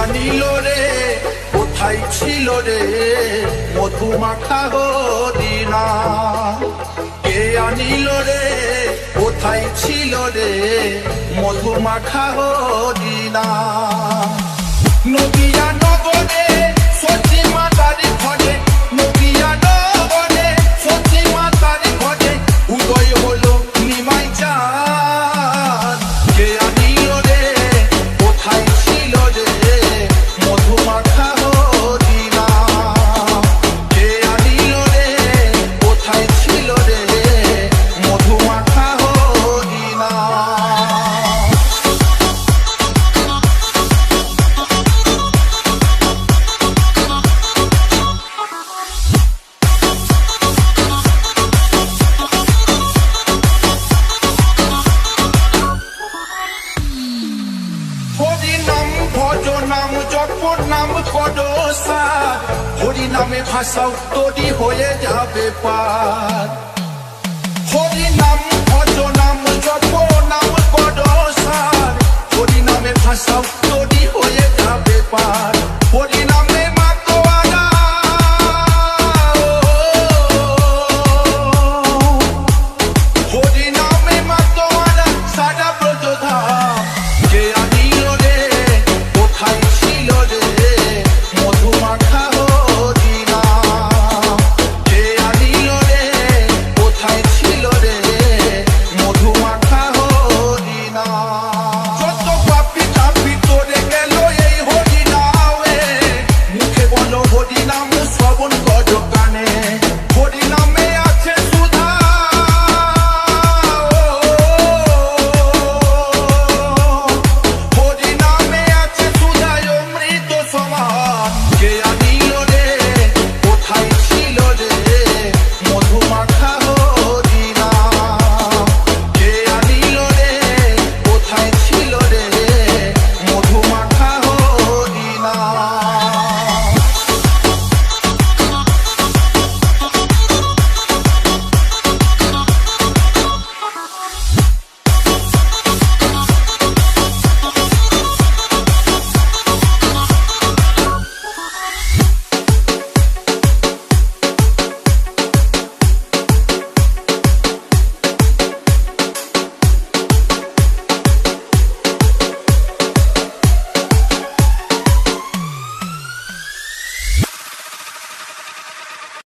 আনিল রে কোথায় ছিল রে মধুমাখা হরিণা কে আনিল রে কোথায় ছিল রে মধুমাখা হরিণা নদিয়া নগরে সতী মাতার ঘরে নদিয়া নগরে সতী মাতার ঘরে উদয় হলো নিমাই চাঁদ কে আনিল রে কোথায় ছিল রে মধুমাখা হরিণা কে আনিল রে কোথায় ছিল রে মধুমাখা হরিণা হরিনাম ভজ নাম জপ নাম কদসা হরিনামে ভাষাও তরি হয়ে যাবে পার হরিনাম ভজ নাম জপ নাম কদসা হরিনামে ভাষাও